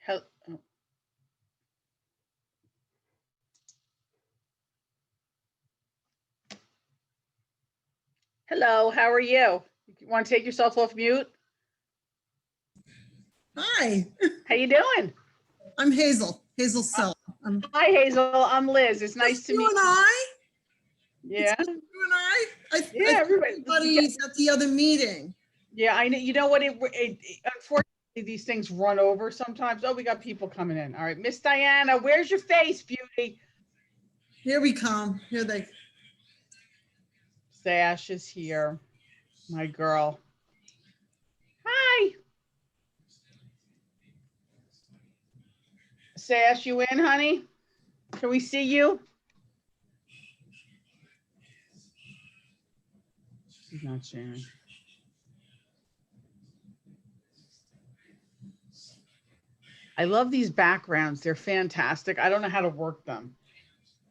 Hel- Hello, how are you? You want to take yourself off mute? Hi, How you doing? I'm Hazel Sell. Hi, Hazel. I'm Liz. It's nice to You meet and you. I? Yeah, You and I? I yeah, think everybody. everybody's at the other meeting. Yeah, I know. You know what? Unfortunately, these things run over sometimes. Oh, we got people coming in. All right, Miss Diana, where's your face, beauty? Here we come. Here they. Sash is here, my girl. Hi, Sash. You in, honey? Can we see you? She's not sharing. I love these backgrounds. They're fantastic. I don't know how to work them.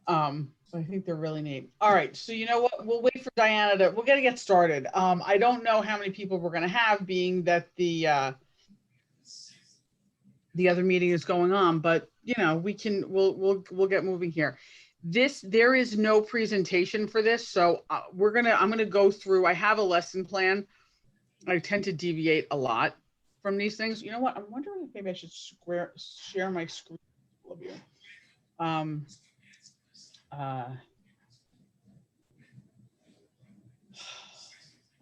But I think they're really neat. All right. So you know what? We'll wait for Diana to, we're going to get started. I don't know how many people we're going to have, being that the other meeting is going on, but you know, we'll get moving here. There is no presentation for this. So I'm going to go through, I have a lesson plan. I tend to deviate a lot from these things. You know what? I'm wondering if maybe I should share my screen with you. I'm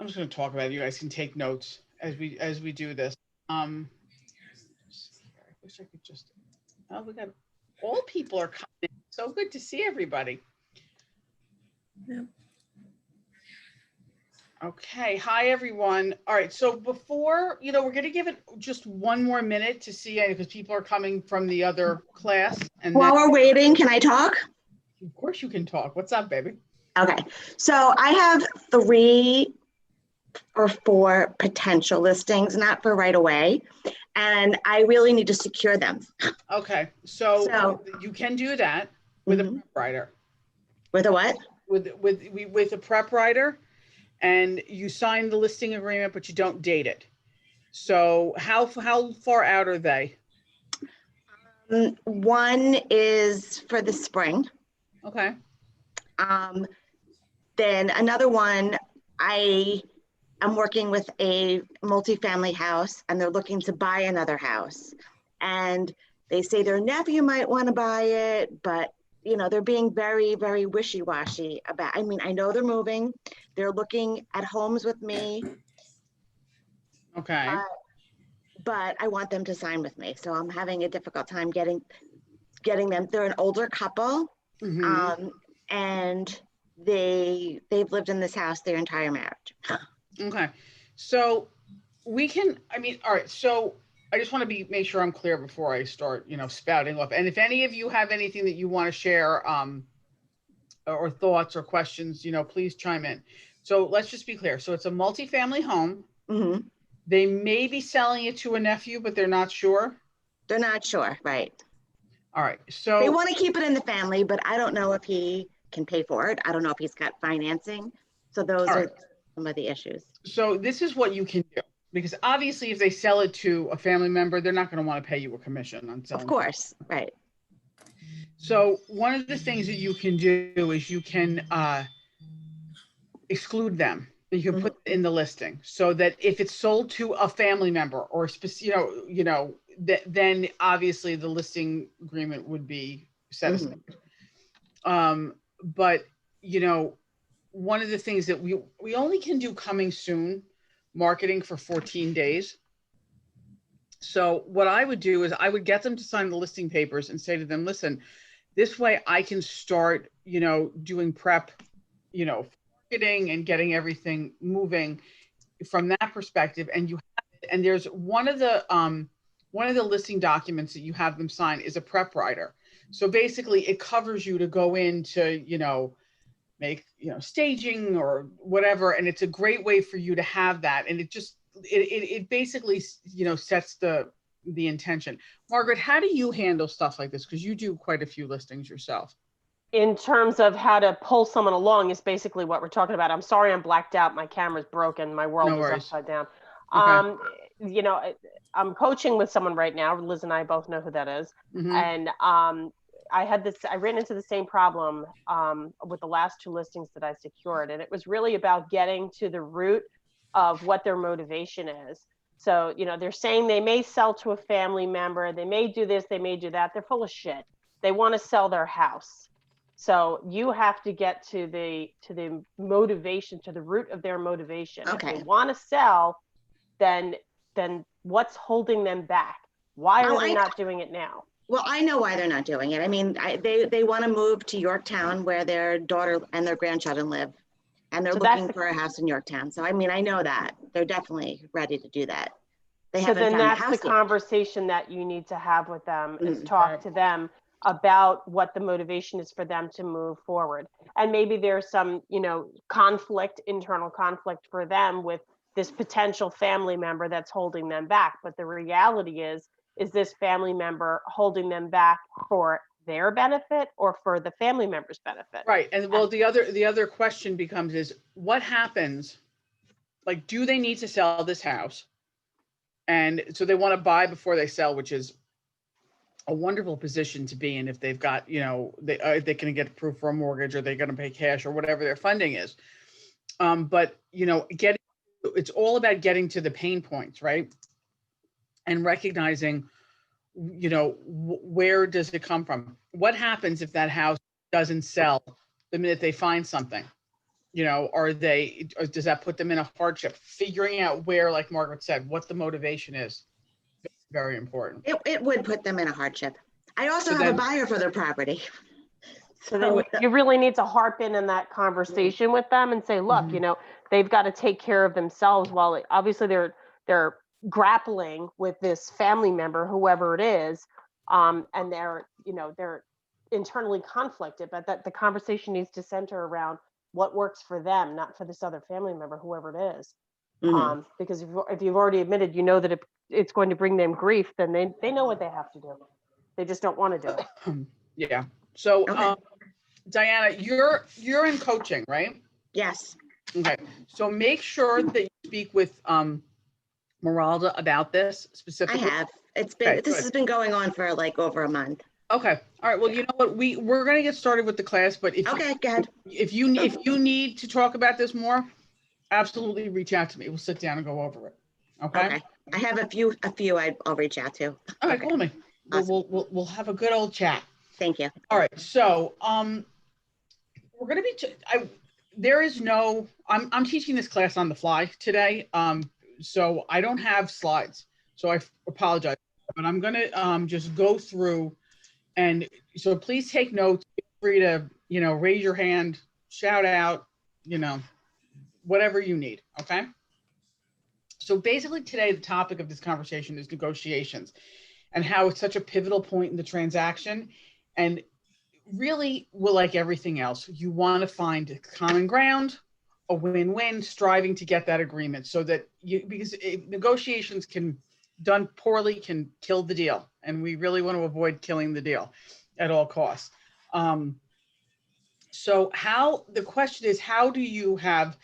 just going to talk about it. You guys can take notes as we do this. I wish I could just. Oh, we got all people are coming. So good to see everybody. Yeah. Okay. Hi, everyone. All right. So before, we're going to give it just one more minute to see, because people are coming from the other class. And while we're waiting, can I talk? Of course you can talk. What's up, baby? Okay. So I have 3 or 4 potential listings, not for right away. And I really need to secure them. Okay. So you can do that with a prep writer. With a what? With a prep writer. And you sign the listing agreement, but you don't date it. So how far out are they? One is for the spring. Okay. Then another one, I am working with a multifamily house and they're looking to buy another house. And they say their nephew might want to buy it, but they're being very, very wishy-washy about, I know they're moving. They're looking at homes with me. Okay. But I want them to sign with me. So I'm having a difficult time getting them. They're an older couple. Mm-hmm. And they've lived in this house their entire marriage. Okay. So we can, all right. So I just want to make sure I'm clear before I start, spouting off. And if any of you have anything that you want to share, or thoughts or questions, please chime in. So let's just be clear. So it's a multifamily home. Mm-hmm. They may be selling it to a nephew, but they're not sure. They're not sure, right? All right. So they want to keep it in the family, but I don't know if he can pay for it. I don't know if he's got financing. So those are some of the issues. So this is what you can do, because obviously if they sell it to a family member, they're not going to want to pay you a commission on selling. Of course, right. So one of the things that you can do is you can exclude them. You can put it in the listing so that if it's sold to a family member or then obviously the listing agreement would be set aside. But one of the things that we only can do coming soon marketing for 14 days. So what I would do is I would get them to sign the listing papers and say to them, listen, this way I can start, doing prep, marketing and getting everything moving from that perspective. And you have it, and there's one of the listing documents that you have them sign is a prep writer. So basically it covers you to go into, make, staging or whatever. And it's a great way for you to have that. And it basically, sets the intention. Margaret, how do you handle stuff like this? Because you do quite a few listings yourself. In terms of how to pull someone along is basically what we're talking about. I'm sorry I'm blacked out. My camera's broken. My world is upside down. Okay. you know, I'm coaching with someone right now. Liz and I both know who that is. Mhm. And I ran into the same problem with the last 2 listings that I secured. And it was really about getting to the root of what their motivation is. So, you know, they're saying they may sell to a family member, they may do this, they may do that. They're full of shit. They want to sell their house. So you have to get to the motivation, to the root of their motivation. If Okay. they want to sell, then what's holding them back? Why are they not doing it now? Well, I know why they're not doing it. I mean, they want to move to Yorktown where their daughter and their grandchildren live. And they're So looking for a house in Yorktown. So, I mean, I know that. They're definitely ready to do that. They So haven't then found a that's the house yet. conversation that you need to have with them, is Mhm. talk to them about what the motivation is for them to move forward. And maybe there's some, you know, internal conflict for them with this potential family member that's holding them back. But the reality is this family member holding them back for their benefit or for the family member's benefit? Right. And well, the other question becomes is what happens? Like, do they need to sell this house? And so they want to buy before they sell, which is a wonderful position to be in if they've got, you know, they can get approved for a mortgage, or they're going to pay cash, or whatever their funding is. But, you know, it's all about getting to the pain points, right? And recognizing, you know, where does it come from? What happens if that house doesn't sell the minute they find something? You know, or does that put them in a hardship? Figuring out where, like Margaret said, what the motivation is, very important. It would put them in a hardship. I also So have then- a buyer for their property. So then you really need to harp in that conversation with them and say, look, Mhm. you know, they've got to take care of themselves while obviously they're grappling with this family member, whoever it is, and they're internally conflicted, but that the conversation needs to center around what works for them, not for this other family member, whoever it is. Mhm. Because if you've already admitted, you know that it's going to bring them grief, then they know what they have to do. They just don't want to do it. Yeah. So, Okay. Diana, you're in coaching, right? Yes, Okay. So make sure that you speak with Meralda about this I specifically. have. This good. has been going on for like over a month. Okay. All right. Well, you know what? We're gonna get started with the class, but Okay, go ahead. if you need to talk about this more, absolutely reach out to me. We'll sit down and go over it. Okay. Okay. I have a few I'll reach out to. All right. Okay. Call me. Awesome. We'll have a good old chat. Thank you. All right. So we're gonna be. There is no. I'm teaching this class on the fly today. So I don't have slides. So I apologize, but I'm gonna just go through, and so please take notes. Feel free to raise your hand, shout out, whatever you need. Okay. So basically today the topic of this conversation is negotiations, and how it's such a pivotal point in the transaction, and really, well, like everything else, you want to find common ground, a win-win, striving to get that agreement, so that because negotiations done poorly can kill the deal, and we really want to avoid killing the deal at all costs. So the question is, how do you have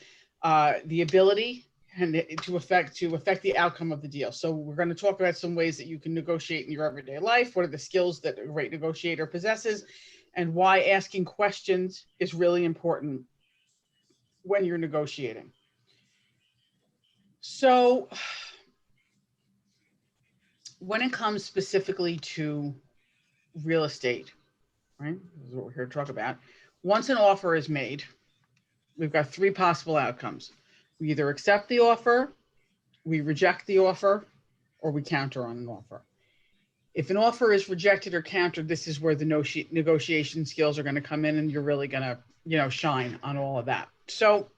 the ability and to affect the outcome of the deal? So we're going to talk about some ways that you can negotiate in your everyday life. What are the skills that a great negotiator possesses, and why asking questions is really important when you're negotiating. So when it comes specifically to real estate, right? This is what we're here to talk about. Once an offer is made, we've got 3 possible outcomes. We either accept the offer, we reject the offer, or we counter on an offer. If an offer is rejected or countered, this is where the negotiation skills are going to come in, and you're really going to, shine on all of that. So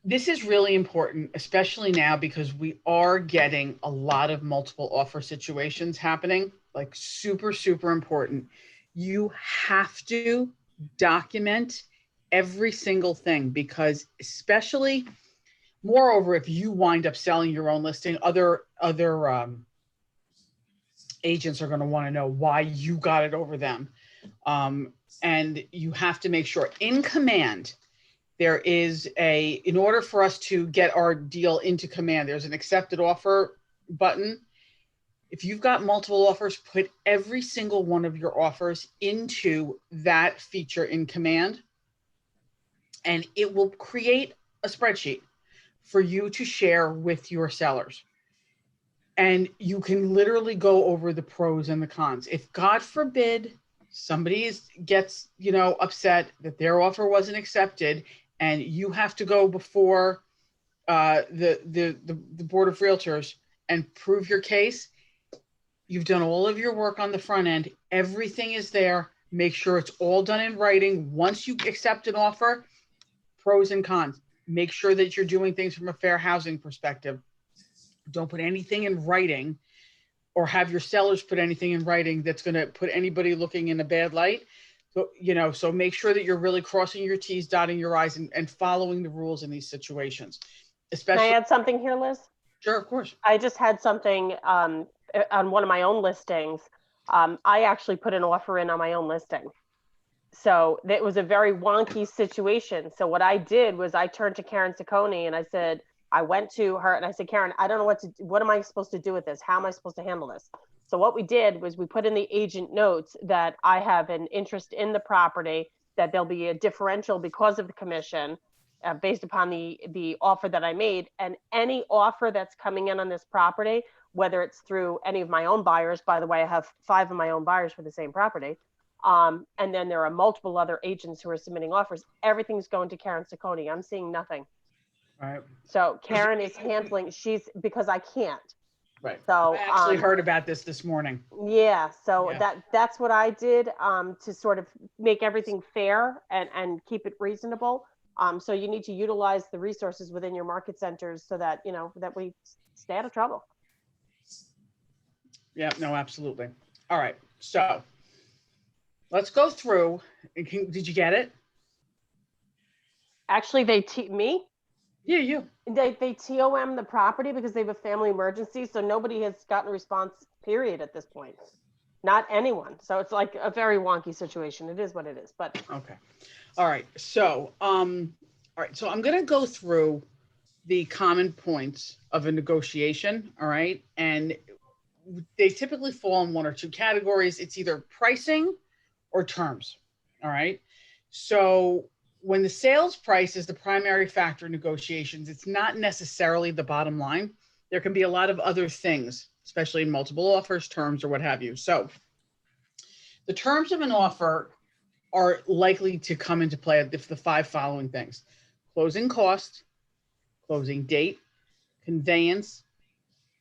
this is really important, especially now, because we are getting a lot of multiple offer situations happening, like super, super important. You have to document every single thing, because especially, moreover, if you wind up selling your own listing, other agents are going to want to know why you got it over them. And you have to make sure in command there is in order for us to get our deal into command, there's an accepted offer button. If you've got multiple offers, put every single one of your offers into that feature in command, and it will create a spreadsheet for you to share with your sellers. And you can literally go over the pros and the cons. If God forbid somebody gets, upset that their offer wasn't accepted, and you have to go before the board of realtors and prove your case, you've done all of your work on the front end. Everything is there. Make sure it's all done in writing. Once you accept an offer, pros and cons. Make sure that you're doing things from a fair housing perspective. Don't put anything in writing, or have your sellers put anything in writing that's going to put anybody looking in a bad light. So, so make sure that you're really crossing your T's, dotting your I's, and following the rules in these situations. Especially. Can I add something here, Liz? Sure, of course. I just had something on one of my own listings. I actually put an offer in on my own listing. So that was a very wonky situation. So what I did was I turned to Karen Ciccone and I went to her and I said, Karen, I don't know what am I supposed to do with this? How am I supposed to handle this? So what we did was we put in the agent notes that I have an interest in the property, that there'll be a differential because of the commission based upon the offer that I made. And any offer that's coming in on this property, whether it's through any of my own buyers, by the way, I have 5 of my own buyers for the same property. And then there are multiple other agents who are submitting offers. Everything's going to Karen Ciccone. I'm seeing nothing. Right. So Karen is handling, because I can't. Right. So I actually heard about this morning. Yeah. So Yeah. that's what I did to sort of make everything fair and keep it reasonable. So you need to utilize the resources within your market centers so that, that we stay out of trouble. Yeah, no, absolutely. All right. So let's go through. Did you get it? Actually, me? Yeah, you. They TOM the property because they have a family emergency. So nobody has gotten a response, period, at this point. Not anyone. So it's like a very wonky situation. It is what it is. But okay. All right. So So I'm going to go through the common points of a negotiation. All right. And they typically fall in one or two categories. It's either pricing or terms. All right. So when the sales price is the primary factor in negotiations, it's not necessarily the bottom line. There can be a lot of other things, especially in multiple offers, terms, or what have you. So the terms of an offer are likely to come into play if the 5 following things: closing cost, closing date, conveyance,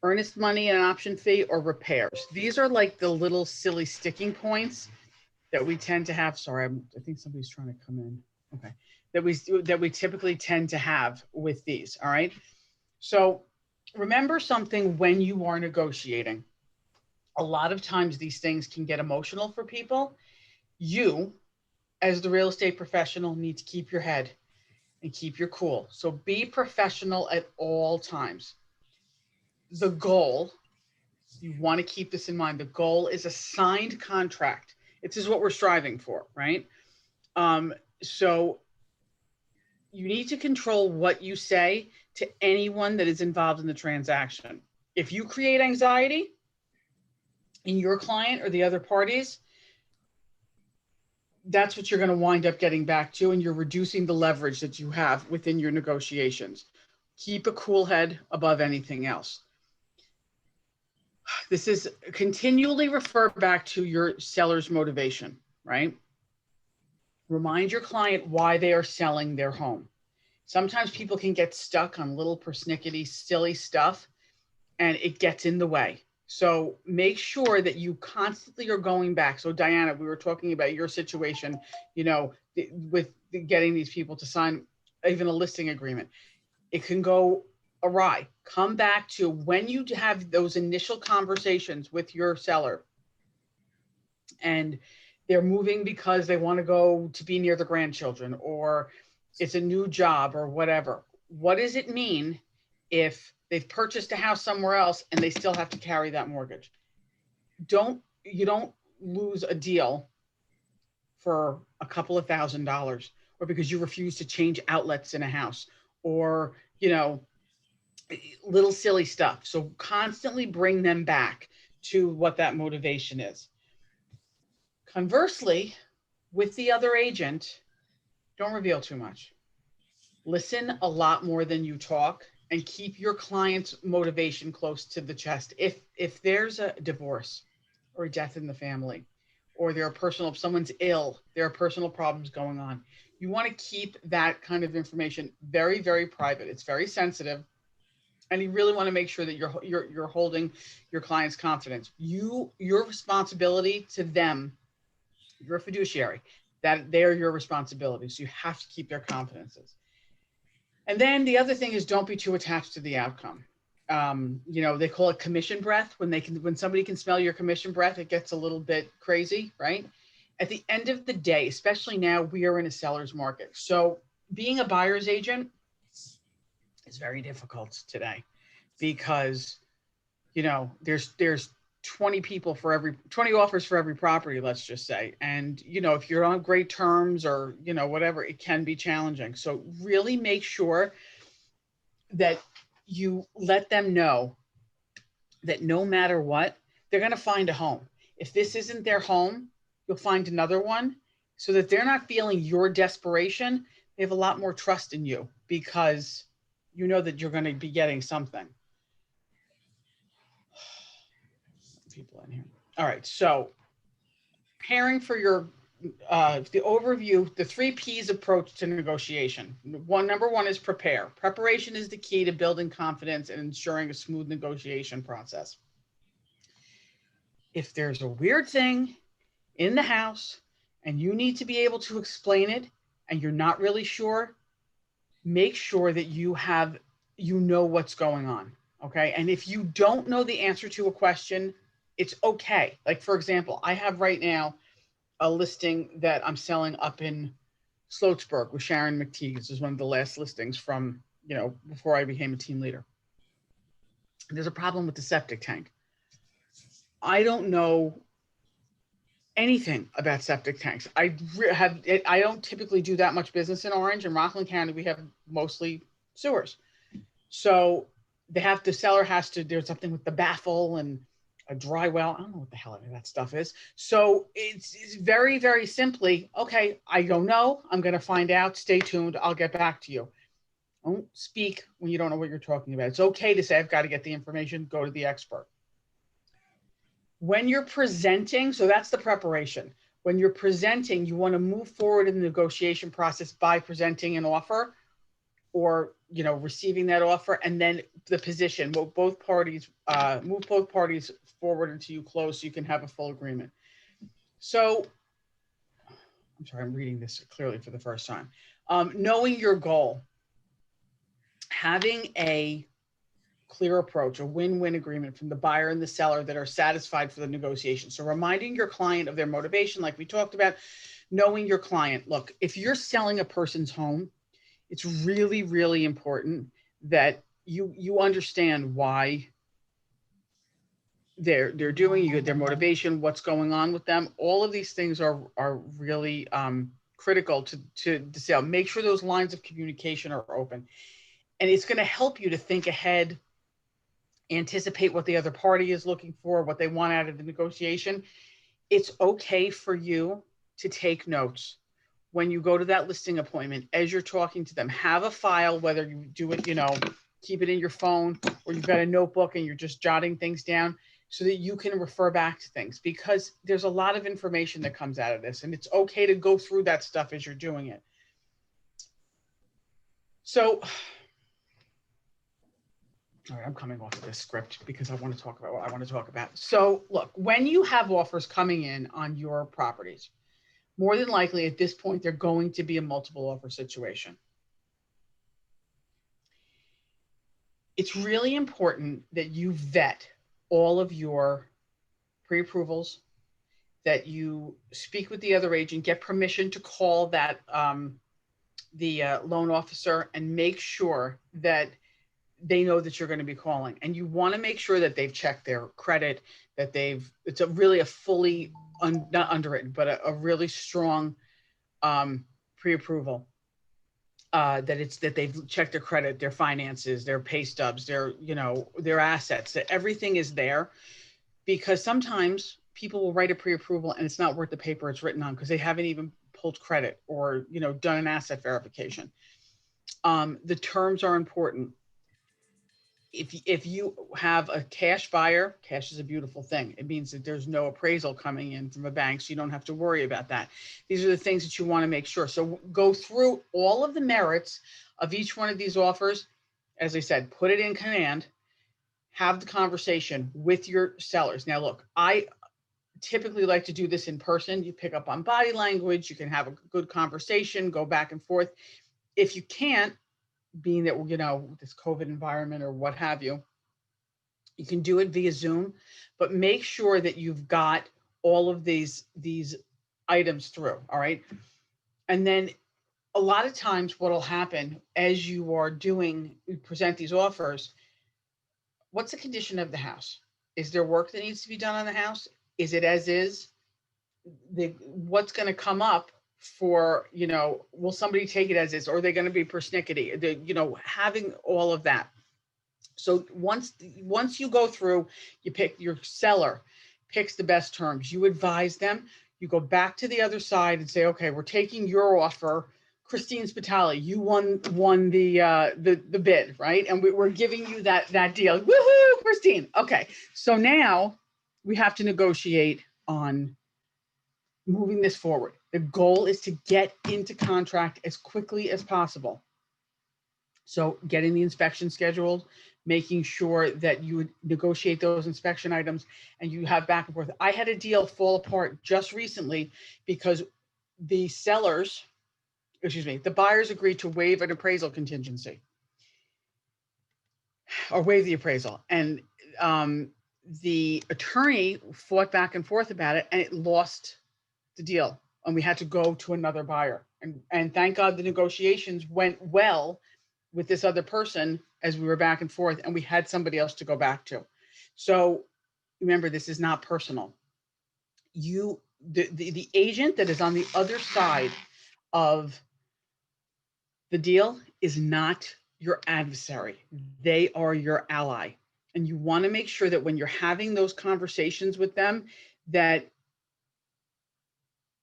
earnest money and an option fee, or repairs. These are like the little silly sticking points that we tend to have. Sorry, I think somebody's trying to come in. Okay. That we typically tend to have with these. All right. So remember something when you are negotiating. A lot of times these things can get emotional for people. You, as the real estate professional, need to keep your head and keep your cool. So be professional at all times. The goal, you want to keep this in mind, the goal is a signed contract. This is what we're striving for, right? So you need to control what you say to anyone that is involved in the transaction. If you create anxiety in your client or the other parties, that's what you're going to wind up getting back to, and you're reducing the leverage that you have within your negotiations. Keep a cool head above anything else. This is continually refer back to your seller's motivation, right? Remind your client why they are selling their home. Sometimes people can get stuck on little persnickety, silly stuff, and it gets in the way. So make sure that you constantly are going back. So Diana, we were talking about your situation, with getting these people to sign even a listing agreement. It can go awry. Come back to when you have those initial conversations with your seller and they're moving because they want to go to be near the grandchildren, or it's a new job or whatever. What does it mean if they've purchased a house somewhere else and they still have to carry that mortgage? You don't lose a deal for a couple of $1,000 or because you refuse to change outlets in a house, or, you know, little silly stuff. So constantly bring them back to what that motivation is. Conversely, with the other agent, don't reveal too much. Listen a lot more than you talk, and keep your client's motivation close to the chest. If there's a divorce or a death in the family, or someone's ill, there are personal problems going on, you want to keep that kind of information very, very private. It's very sensitive, and you really want to make sure that you're holding your client's confidence. Your responsibility to them, you're a fiduciary, that they're your responsibility. So you have to keep their confidences. And then the other thing is, don't be too attached to the outcome. You know, they call it commission breath. When somebody can smell your commission breath, it gets a little bit crazy, right? At the end of the day, especially now, we are in a seller's market. So being a buyer's agent is very difficult today, because, you know, there's 20 offers for every property, let's just say. And, you know, if you're on great terms, or, you know, whatever, it can be challenging. So really make sure that you let them know that no matter what, they're going to find a home. If this isn't their home, you'll find another one, so that they're not feeling your desperation. They have a lot more trust in you, because you know that you're going to be getting something. People in here. All right. So preparing for your, the overview, the 3 P's approach to negotiation. Number one is prepare. Preparation is the key to building confidence and ensuring a smooth negotiation process. If there's a weird thing in the house and you need to be able to explain it, and you're not really sure, make sure that you know what's going on. Okay. And if you don't know the answer to a question, it's okay. Like, for example, I have right now a listing that I'm selling up in Sloatsburg with Sharon McTeague. This is one of the last listings from, you know, before I became a team leader. There's a problem with the septic tank. I don't know anything about septic tanks. I don't typically do that much business in Orange. In Rockland County, we have mostly sewers. So the seller has to, there's something with the baffle and a dry well. I don't know what the hell any of that stuff is. So it's very, very simply, okay, I don't know. I'm going to find out. Stay tuned. I'll get back to you. Don't speak when you don't know what you're talking about. It's okay to say, I've got to get the information, go to the expert. When you're presenting, so that's the preparation. When you're presenting, you want to move forward in the negotiation process by presenting an offer, or, you know, receiving that offer, and then the position. Move both parties forward until you close, so you can have a full agreement. So, I'm sorry, I'm reading this clearly for the first time. Knowing your goal, having a clear approach, a win-win agreement from the buyer and the seller that are satisfied for the negotiation. So reminding your client of their motivation, like we talked about, knowing your client. Look, if you're selling a person's home, it's really, really important that you understand why they're doing their motivation, what's going on with them. All of these things are really critical to the sale. Make sure those lines of communication are open, and it's going to help you to think ahead, anticipate what the other party is looking for, what they want out of the negotiation. It's okay for you to take notes when you go to that listing appointment. As you're talking to them, have a file, whether you do it, you know, keep it in your phone, or you've got a notebook and you're just jotting things down, so that you can refer back to things, because there's a lot of information that comes out of this, and it's okay to go through that stuff as you're doing it. So, all right, I'm coming off of this script because I want to talk about what I want to talk about. So look, when you have offers coming in on your properties, more than likely at this point, they're going to be a multiple offer situation. It's really important that you vet all of your pre-approvals, that you speak with the other agent, get permission to call that the loan officer, and make sure that they know that you're going to be calling. And you want to make sure that they've checked their credit, that it's really a fully, not underwritten, but a really strong pre-approval. that they've checked their credit, their finances, their pay stubs, their, their assets, that everything is there. Because sometimes people will write a pre-approval and it's not worth the paper it's written on because they haven't even pulled credit or, done an asset verification. The terms are important. If you have a cash buyer, cash is a beautiful thing. It means that there's no appraisal coming in from a bank, so you don't have to worry about that. These are the things that you want to make sure. So go through all of the merits of each one of these offers. As I said, put it in command, have the conversation with your sellers. Now, look, I typically like to do this in person. You pick up on body language, you can have a good conversation, go back and forth. If you can't, being that, this COVID environment or what have you, you can do it via Zoom, but make sure that you've got all of these items through. All right. And then a lot of times what'll happen as you present these offers, what's the condition of the house? Is there work that needs to be done on the house? Is it as is? What's going to come up for, will somebody take it as is, or are they going to be persnickety? Having all of that. So once you go through, you pick your seller, picks the best terms, you advise them, you go back to the other side and say, okay, we're taking your offer. Christine Spitali, you won the bid, right? And we're giving you that deal. Woohoo, Christine. Okay, so now we have to negotiate on moving this forward. The goal is to get into contract as quickly as possible. So getting the inspection scheduled, making sure that you would negotiate those inspection items and you have back and forth. I had a deal fall apart just recently because the buyers agreed to waive an appraisal contingency or waive the appraisal. And the attorney fought back and forth about it and it lost the deal. And we had to go to another buyer. And thank God the negotiations went well with this other person as we were back and forth, and we had somebody else to go back to. So remember, this is not personal. The agent that is on the other side of the deal is not your adversary. They are your ally. And you want to make sure that when you're having those conversations with them, that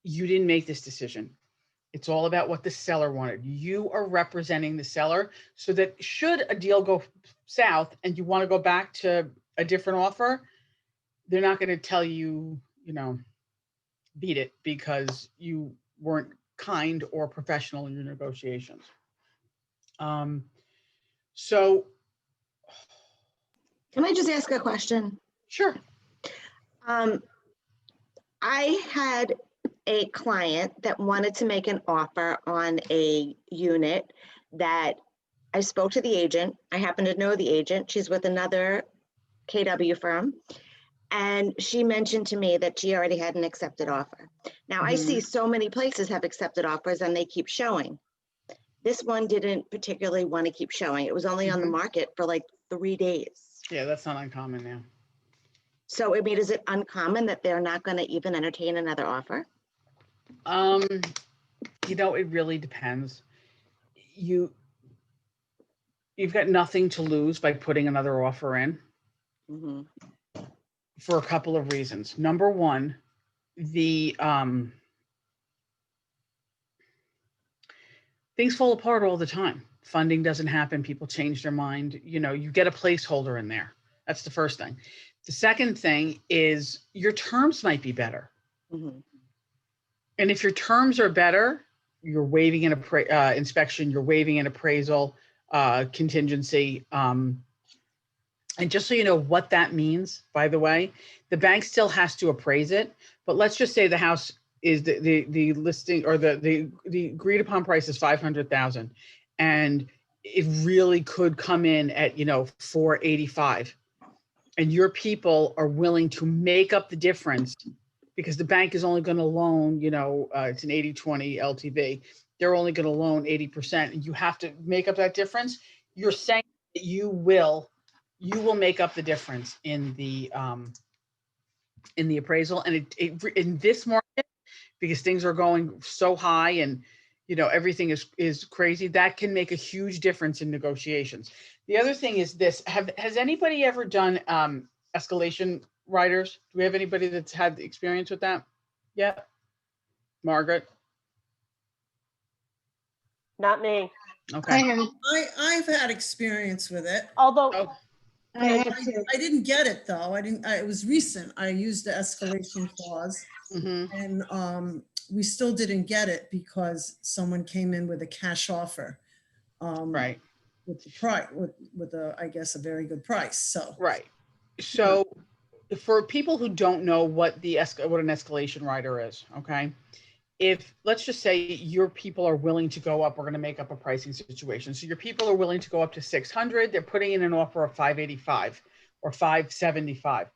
you didn't make this decision. It's all about what the seller wanted. You are representing the seller so that should a deal go south and you want to go back to a different offer, they're not going to tell you, beat it because you weren't kind or professional in your negotiations. So. Can I just ask a question? Sure. I had a client that wanted to make an offer on a unit that I spoke to the agent. I happen to know the agent. She's with another KW firm. And she mentioned to me that she already had an accepted offer. Now I see so many places have accepted offers and they keep showing. This one didn't particularly want to keep showing. It was only on the market for like 3 days. Yeah, that's not uncommon now. So I mean, is it uncommon that they're not going to even entertain another offer? It really depends. You've got nothing to lose by putting another offer in for a couple of reasons. Number one, things fall apart all the time. Funding doesn't happen. People change their mind. You get a placeholder in there. That's the first thing. The second thing is your terms might be better. And if your terms are better, you're waiving an inspection, you're waiving an appraisal contingency. And just so you know what that means, by the way, the bank still has to appraise it. But let's just say the house is the listing or the agreed upon price is $500,000, and it really could come in at $485,000, and your people are willing to make up the difference because the bank is only going to loan, it's an 80-20 LTV. They're only going to loan 80%, and you have to make up that difference. You're saying that you will make up the difference in the appraisal. And it in this market, because things are going so high and you know, everything is crazy, that can make a huge difference in negotiations. The other thing is this, has anybody ever done escalation riders? Do we have anybody that's had experience with that yet? Margaret? Not me. Okay. I've had experience with it. Although, Oh, I didn't get it though. It was recent. I used the escalation clause mhm. and we still didn't get it because someone came in with a cash offer. Right, With the price, with a, I guess, a very good price. So, right. So for people who don't know what what an escalation rider is, okay? If, let's just say your people are willing to go up, we're going to make up a pricing situation. So your people are willing to go up to 600, they're putting in an offer of 585 or 575.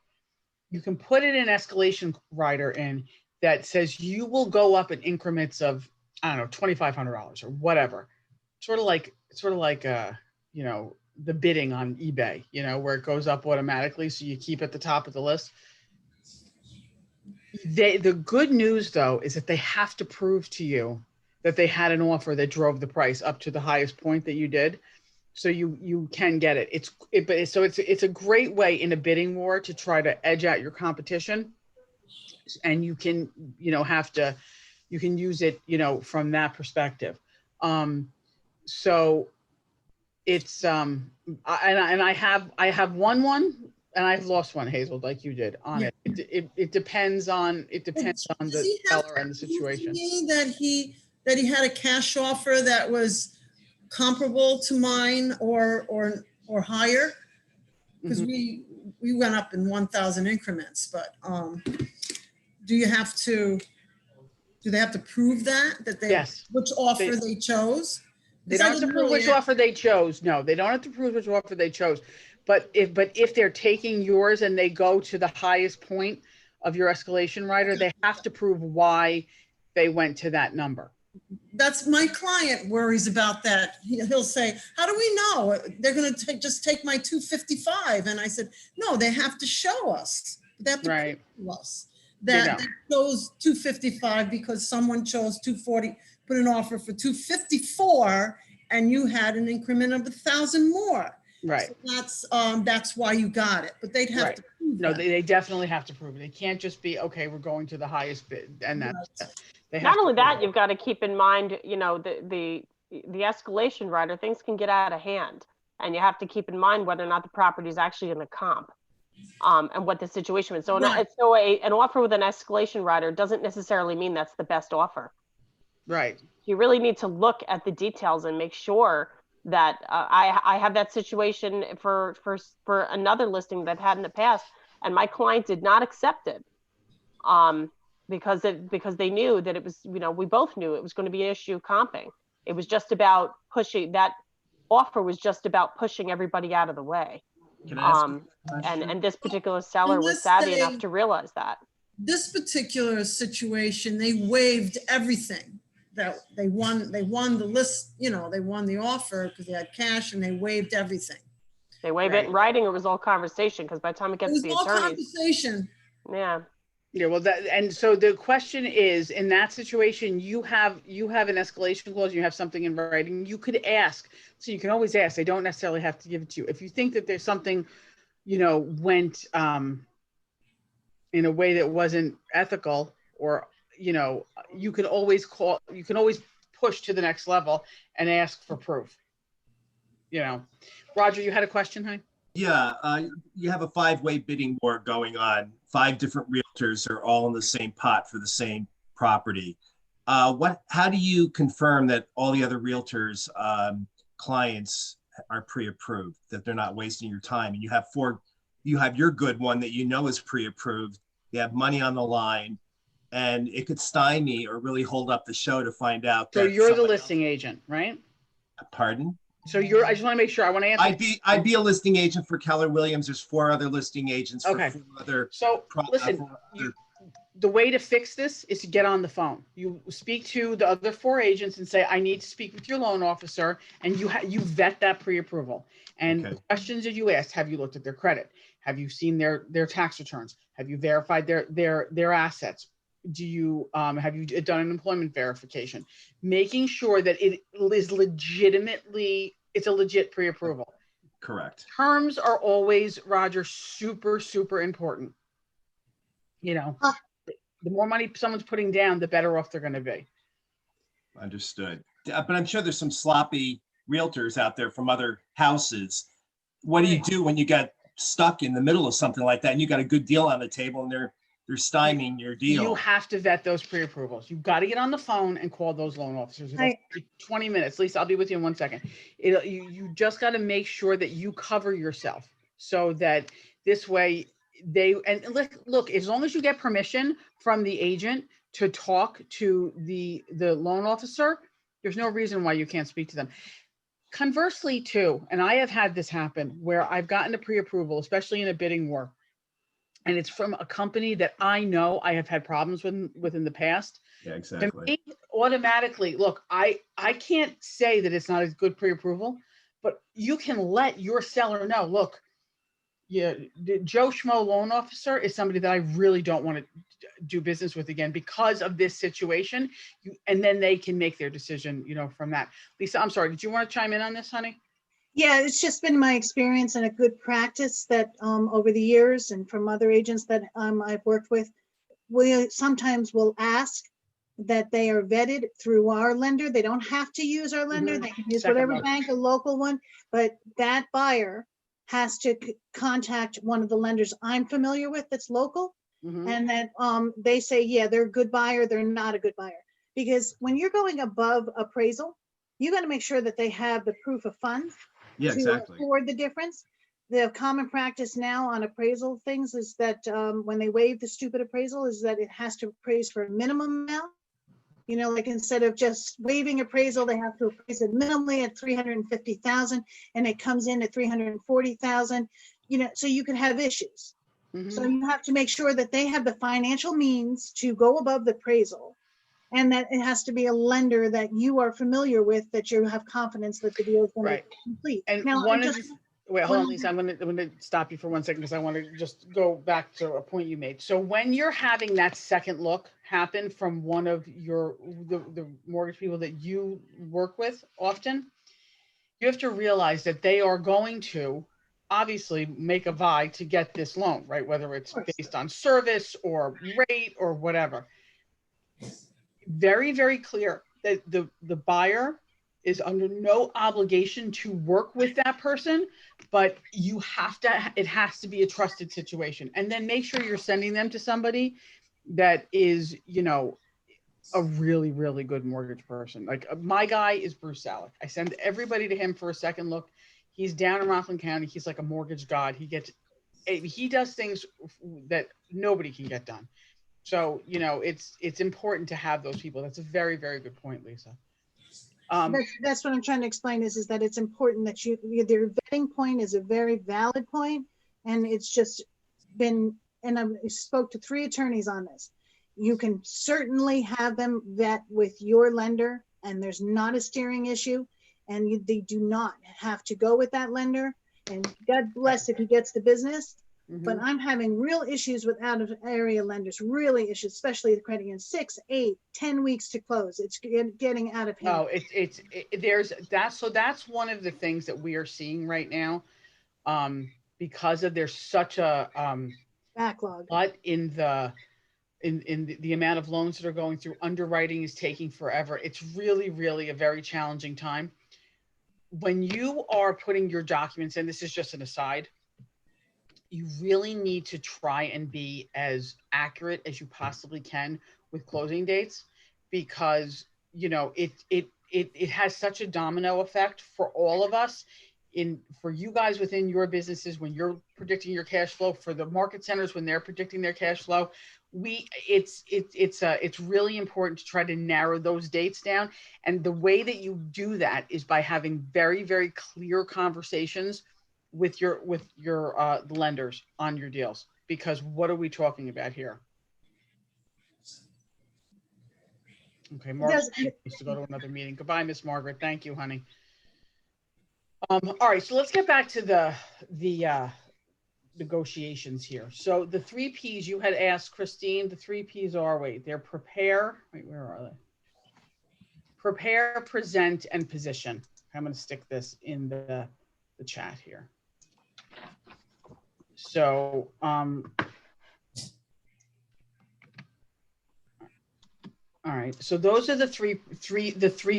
You can put in an escalation rider in that says you will go up in increments of, I don't know, $2,500 or whatever. Sort of like, you know, the bidding on eBay, you know, where it goes up automatically. So you keep at the top of the list. The good news though is that they have to prove to you that they had an offer that drove the price up to the highest point that you did, so you can get it. It's a great way in a bidding war to try to edge out your competition, and you can, you know, you can use it, you know, from that perspective. So it's I have won one and I've lost one, Hazel, like you did on Yeah. it. It depends on Does the he have seller and the to prove to situation. me that he had a cash offer that was comparable to mine or higher? Because Mhm. we went up in 1,000 increments, but do they have to prove that they, Yes. which offer they chose? They 'Cause I don't have to didn't prove really which offer they chose. No, they don't have to prove which offer they chose. But if they're taking yours and they go to the highest point of your escalation rider, they have to prove why they went to that number. That's my client worries about that. He'll say, how do we know? They're going to just take my 255. And I said, no, they have to show us. They have to Right. prove to us They that know. they chose 255 because someone chose 240, put an offer for 254, and you had an increment of 1,000 more. Right. So that's why you got it. But they'd have Right. to prove No, that. they definitely have to prove it. They can't just be, okay, we're going to the highest bid and that's Right. it. They have not to only prove that, it. you've got to keep in mind, you know, the escalation rider, things can get out of hand, and you have to keep in mind whether or not the property is actually in the comp, and what the situation is. So, Right. an offer with an escalation rider doesn't necessarily mean that's the best offer. Right. You really need to look at the details and make sure that I have that situation for another listing that I've had in the past, and my client did not accept it. Because they knew that it was, you know, we both knew it was going to be an issue comping. It was just about pushing, that offer was just about pushing everybody out of the way. Can I ask a question? And this particular seller was Unless savvy enough to realize that. This particular situation, they waived everything. That they won the list, you know, they won the offer because they had cash and they waived everything. They waive Right. it in writing, it was all conversation, because by the time it It gets was to the all attorneys, conversation. yeah. Yeah, well, and so the question is, in that situation, you have an escalation clause, you have something in writing, you could ask. So you can always ask. They don't necessarily have to give it to you. If you think that there's something, you know, went in a way that wasn't ethical, or, you know, you can always push to the next level and ask for proof. You know, Roger, you had a question, huh? Yeah, you have a five-way bidding war going on. 5 different realtors are all in the same pot for the same property. How do you confirm that all the other realtors' clients are pre-approved, that they're not wasting your time? And you have your good one that you know is pre-approved. You have money on the line, and it could stymie or really hold up the show to find out. So that you're the somebody listing agent, right? Pardon? So I just want to make sure. I want to answer. I'd be a listing agent for Keller Williams. There's 4 other listing agents for Okay. 4 other. So listen, the way to fix this is to get on the phone. You speak to the other 4 agents and say, I need to speak with your loan officer, and you vet that pre-approval. And Okay. the questions that you asked: have you looked at their credit? Have you seen their tax returns? Have you verified their assets? do you have you done an employment verification? Making sure that it is legitimately, it's a legit pre-approval. Correct. Terms are always, Roger, super, super important. You know, the more money someone's putting down, the better off they're going to be. Understood. But I'm sure there's some sloppy realtors out there from other houses. What do you do when you get stuck in the middle of something like that and you got a good deal on the table and they're stymieing your deal? You have to vet those pre-approvals. You've got to get on the phone and call those loan officers. It'll take 20 minutes. Lisa, I'll be with you in 1 second. You just got to make sure that you cover yourself so that this way and look, as long as you get permission from the agent to talk to the loan officer, there's no reason why you can't speak to them. Conversely too, and I have had this happen where I've gotten a pre-approval, especially in a bidding war, and it's from a company that I know I have had problems with in the past. Yeah, exactly. To me, automatically, look, I can't say that it's not a good pre-approval, but you can let your seller know, look, yeah, the Joe Schmo loan officer is somebody that I really don't want to do business with again because of this situation. And then they can make their decision, you know, from that. Lisa, I'm sorry, did you want to chime in on this, honey? Yeah, it's just been my experience and a good practice that over the years and from other agents that I've worked with, we sometimes will ask that they are vetted through our lender. They don't have to use our lender. They can use whatever bank, a local one, but that buyer has to contact one of the lenders I'm familiar with that's local. And that they say, yeah, they're a good buyer, they're not a good buyer. Because when you're going above appraisal, you got to make sure that they have the proof of funds to afford the difference. The common practice now on appraisal things is that when they waive the stupid appraisal is that it has to appraise for a minimum amount. You know, like instead of just waiving appraisal, they have to appraise it minimally at 350,000 and it comes in at 340,000, you know, so you could have issues. So you have to make sure that they have the financial means to go above the appraisal and that it has to be a lender that you are familiar with, that you have confidence that the deal is going to complete. And now, wait, hold on, Lisa, I'm going to stop you for 1 second because I want to just go back to a point you made. So when you're having that second look happen from one of the mortgage people that you work with often, you have to realize that they are going to obviously make a vie to get this loan, right? Whether it's based on service or rate or whatever. Very, very clear that the buyer is under no obligation to work with that person, but you have to, it has to be a trusted situation. And then make sure you're sending them to somebody that is, you know, a really, really good mortgage person. Like my guy is Bruce Salick. I send everybody to him for a second look. He's down in Rockland County. He's like a mortgage god. He does things that nobody can get done. So, you know, it's important to have those people. That's a very, very good point, Lisa. That's what I'm trying to explain is that it's important that their vetting point is a very valid point, and it's just been, and I spoke to 3 attorneys on this. You can certainly have them vet with your lender, and there's not a steering issue, and they do not have to go with that lender. And God bless if he gets the business. But I'm having real issues with out of area lenders, really issues, especially the credit union, 6, 8, 10 weeks to close. It's getting out of hand. Oh, so that's one of the things that we are seeing right now, because of there's such a backlog. But in the amount of loans that are going through, underwriting is taking forever. It's really, really a very challenging time. When you are putting your documents in, this is just an aside, you really need to try and be as accurate as you possibly can with closing dates, because you know it has such a domino effect for all of us, for you guys within your businesses when you're predicting your cash flow, for the market centers when they're predicting their cash flow. It's really important to try to narrow those dates down, and the way that you do that is by having very, very clear conversations with your the lenders on your deals, because what are we talking about here? Okay, Margaret needs to go to another meeting. Goodbye, Miss Margaret. Thank you, honey. All right, so let's get back to the negotiations here. So the 3 Ps you had asked, Christine, the 3 Ps are, wait, they're prepare, wait, where are they? Prepare, present, and position. I'm going to stick this in the chat here. So, all right. So those are the three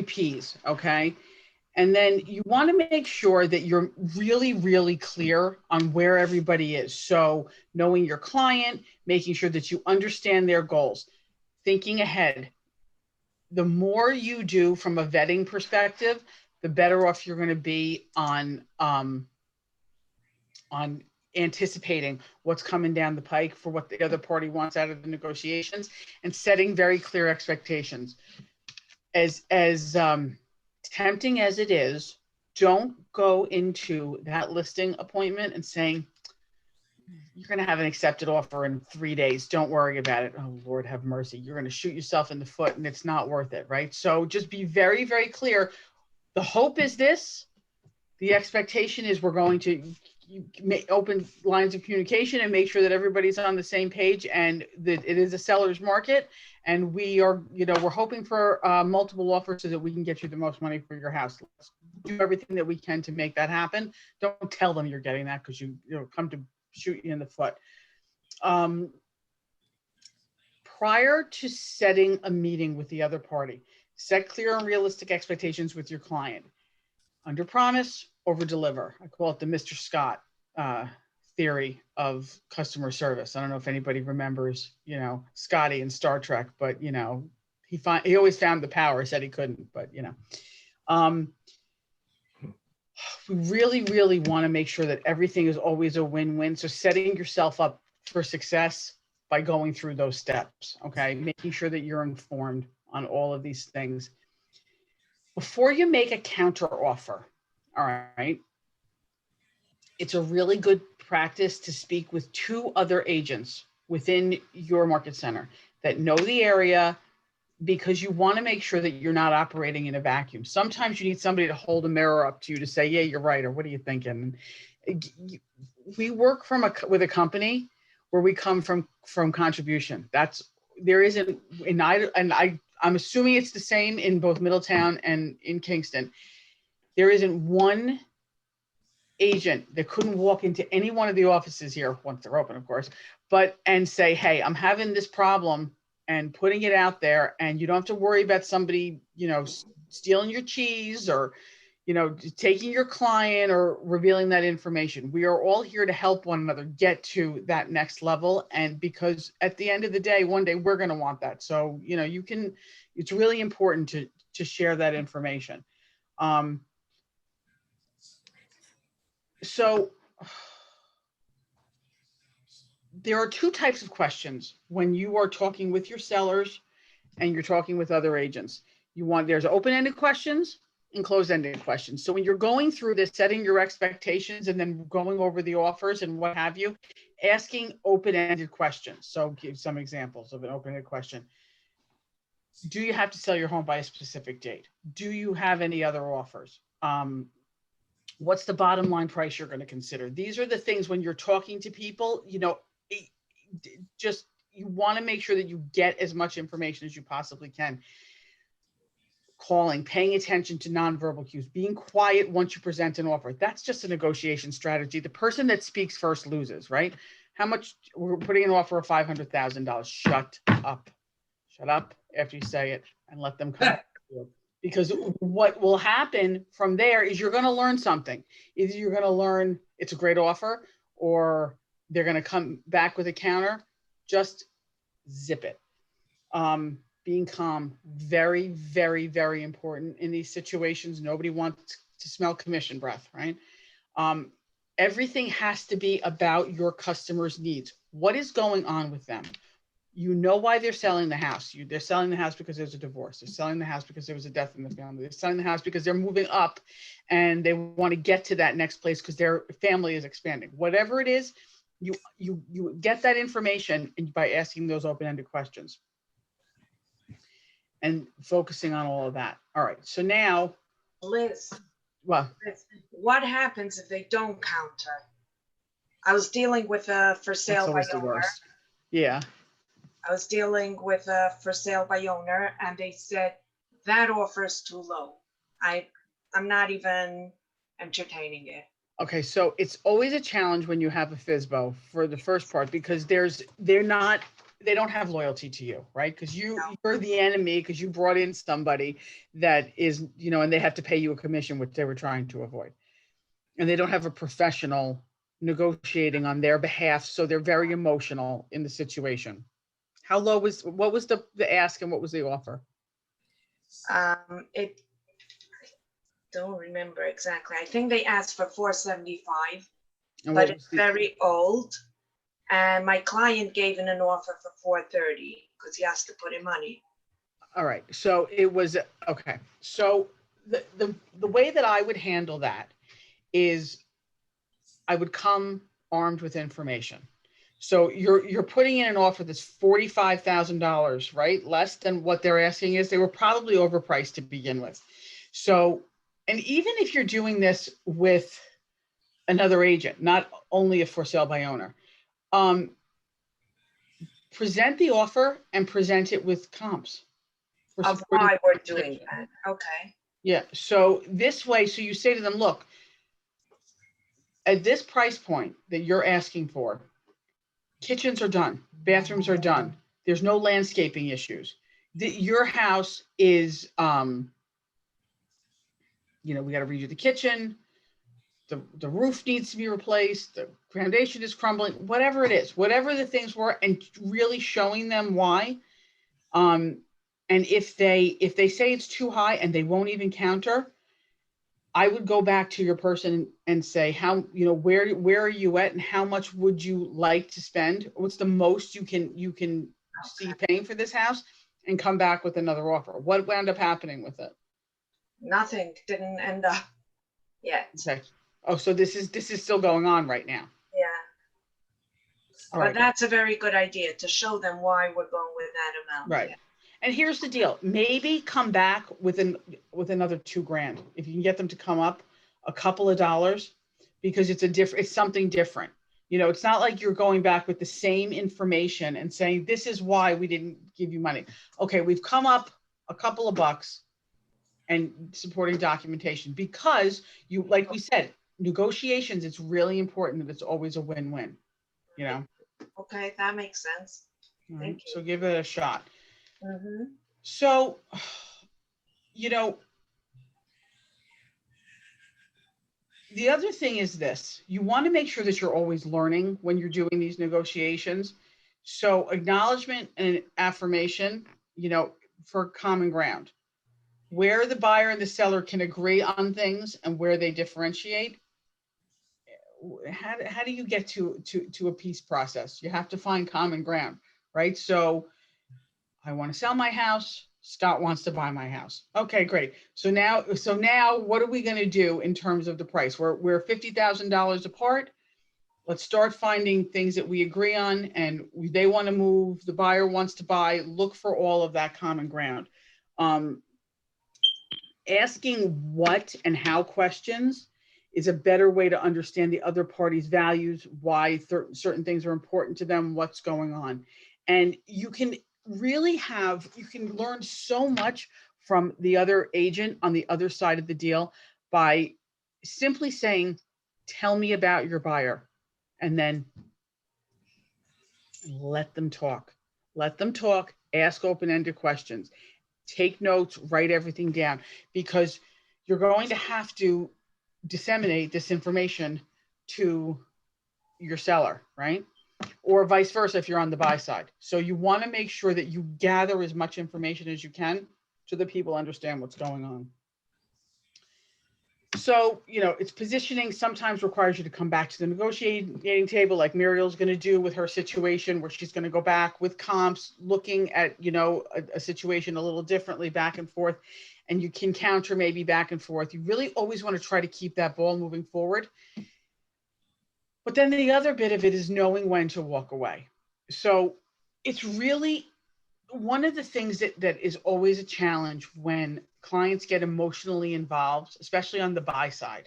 Ps. Okay. And then you want to make sure that you're really, really clear on where everybody is. So knowing your client, making sure that you understand their goals, thinking ahead. The more you do from a vetting perspective, the better off you're going to be on anticipating what's coming down the pike for what the other party wants out of the negotiations, and setting very clear expectations. As tempting as it is, don't go into that listing appointment and saying, you're going to have an accepted offer in 3 days. Don't worry about it. Oh, Lord, have mercy. You're going to shoot yourself in the foot and it's not worth it, right? So just be very, very clear. The hope is this. The expectation is we're going to open lines of communication and make sure that everybody's on the same page, and that it is a seller's market. And we are, we're hoping for multiple offers so that we can get you the most money for your house. Let's do everything that we can to make that happen. Don't tell them you're getting that, because you come to shoot you in the foot. Prior to setting a meeting with the other party, set clear and realistic expectations with your client. Under promise, over deliver. I call it the Mr. Scott theory of customer service. I don't know if anybody remembers, Scotty in Star Trek, but he always found the power, said he couldn't, but we really, really want to make sure that everything is always a win-win. So setting yourself up for success by going through those steps, okay? Making sure that you're informed on all of these things. Before you make a counter offer, all right, it's a really good practice to speak with 2 other agents within your market center that know the area, because you want to make sure that you're not operating in a vacuum. Sometimes you need somebody to hold a mirror up to you to say, yeah, you're right, or what are you thinking? We work with a company where we come from contribution. I'm assuming it's the same in both Middletown and in Kingston. There isn't one agent that couldn't walk into any one of the offices here, once they're open, of course, and say, hey, I'm having this problem, and putting it out there, and you don't have to worry about somebody, stealing your cheese or, taking your client or revealing that information. We are all here to help one another get to that next level. And because at the end of the day, one day we're going to want that. So, it's really important to share that information. So there are 2 types of questions when you are talking with your sellers and you're talking with other agents. There's open-ended questions and closed-ended questions. So when you're going through this, setting your expectations and then going over the offers and what have you, asking open-ended questions. So give some examples of an open-ended question. Do you have to sell your home by a specific date? Do you have any other offers? What's the bottom line price you're going to consider? These are the things when you're talking to people, you want to make sure that you get as much information as you possibly can. Calling, paying attention to nonverbal cues, being quiet once you present an offer. That's just a negotiation strategy. The person that speaks first loses, right? How much? We're putting an offer of $500,000. Shut up after you say it, and let them come back to you. Because what will happen from there is you're going to learn something. Either you're going to learn it's a great offer, or they're going to come back with a counter. Just zip it. Being calm, very, very, very important in these situations. Nobody wants to smell commission breath, right? Everything has to be about your customer's needs. What is going on with them? Why they're selling the house. They're selling the house because there's a divorce. They're selling the house because there was a death in the family. They're selling the house because they're moving up and they want to get to that next place because their family is expanding. Whatever it is, you get that information by asking those open-ended questions and focusing on all of that. All right. So now, Liz, well, what happens if they don't counter? I was dealing with a for That's sale by always the owner. worst. Yeah. I was dealing with a for sale by owner, and they said that offer is too low. I'm not even entertaining it. Okay, so it's always a challenge when you have a FISBO for the first part because they don't have loyalty to you, right? Because you're the enemy because you brought in somebody that is, and they have to pay you a commission, which they were trying to avoid. And they don't have a professional negotiating on their behalf, so they're very emotional in the situation. What was the ask and what was the offer? It don't remember exactly. I think they asked for 475, And but what was it's very old. And my client gave in an offer for 430 because he has to put in money. All right. So it was okay. So the way that I would handle that is I would come armed with information. So you're putting in an offer that's $45,000, right? Less than what they're asking is. They were probably overpriced to begin with. So, and even if you're doing this with another agent, not only a for sale by owner, present the offer and present it with comps. Of why we're doing that. Okay. Yeah. So this way, so you say to them, look, at this price point that you're asking for, kitchens are done, bathrooms are done. There's no landscaping issues. Your house is, we got to redo the kitchen. The roof needs to be replaced. The foundation is crumbling, whatever it is, whatever the things were, and really showing them why. And if they say it's too high and they won't even counter, I would go back to your person and say, how, where are you at and how much would you like to spend? What's the most you can see paying for this house, and come back with another offer. What wound up happening with it? Nothing. Didn't end up yet. Okay. Oh, so this is still going on right now. Yeah. All But right. that's a very good idea to show them why we're going with that amount. Right. Yeah. And here's the deal. Maybe come back with another $2,000 if you can get them to come up a couple of dollars, because it's something different. It's not like you're going back with the same information and saying, this is why we didn't give you money. Okay, we've come up a couple of bucks and supporting documentation, because like we said, negotiations, it's really important that it's always a win-win, Okay, that makes sense. All right, Thank you. so give it a shot. Mm-hmm. So, the other thing is this: you want to make sure that you're always learning when you're doing these negotiations. So acknowledgement and affirmation, for common ground, where the buyer and the seller can agree on things and where they differentiate. How do you get to a peace process? You have to find common ground, right? So I want to sell my house. Scott wants to buy my house. Okay, great. So now what are we going to do in terms of the price? We're $50,000 apart. Let's start finding things that we agree on, and they want to move. The buyer wants to buy. Look for all of that common ground. Asking what and how questions is a better way to understand the other party's values, why certain things are important to them, what's going on. And you can learn so much from the other agent on the other side of the deal by simply saying, tell me about your buyer, and then let them talk. Ask open-ended questions, take notes, write everything down, because you're going to have to disseminate this information to your seller, right? Or vice versa if you're on the buy side. So you want to make sure that you gather as much information as you can so that people understand what's going on. So, it's positioning sometimes requires you to come back to the negotiating table, like Muriel's going to do with her situation, where she's going to go back with comps, looking at, a situation a little differently, back and forth, and you can counter maybe back and forth. You really always want to try to keep that ball moving forward. But then the other bit of it is knowing when to walk away. So it's really one of the things that is always a challenge when clients get emotionally involved, especially on the buy side.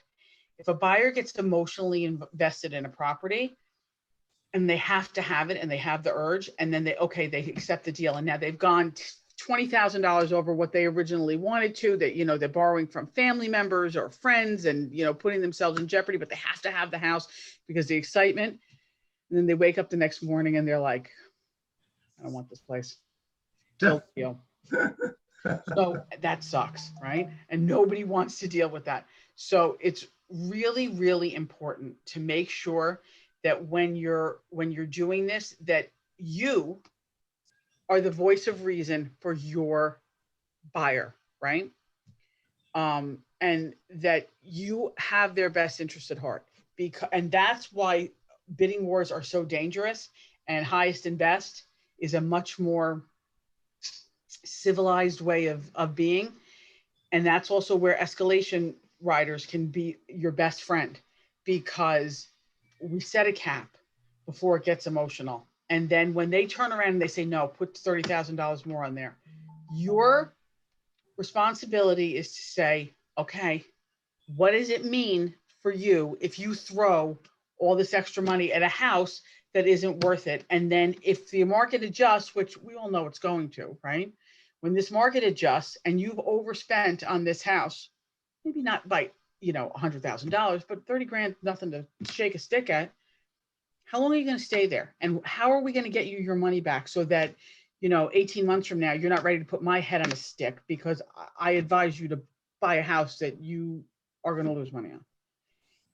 If a buyer gets emotionally invested in a property, and they have to have it and they have the urge, and then they accept the deal, and now they've gone $20,000 over what they originally wanted to, that, you know, they're borrowing from family members or friends and, you know, putting themselves in jeopardy, but they have to have the house because the excitement. And then they wake up the next morning and they're like, I don't want this place. Kill the deal. So that sucks, right? And nobody wants to deal with that. So it's really, really important to make sure that when you're doing this, that you are the voice of reason for your buyer, right? And that you have their best interest at heart. And that's why bidding wars are so dangerous, and highest and best is a much more civilized way of being. And that's also where escalation riders can be your best friend, because we set a cap before it gets emotional. And then when they turn around and they say, no, put $30,000 more on there, your responsibility is to say, okay, what does it mean for you if you throw all this extra money at a house that isn't worth it? And then if the market adjusts, which we all know it's going to, right? When this market adjusts and you've overspent on this house, maybe not by, you know, $100,000, but 30 grand, nothing to shake a stick at. How long are you going to stay there? And how are we going to get you your money back so that, you know, 18 months from now, you're not ready to put my head on a stick because I advise you to buy a house that you are going to lose money on.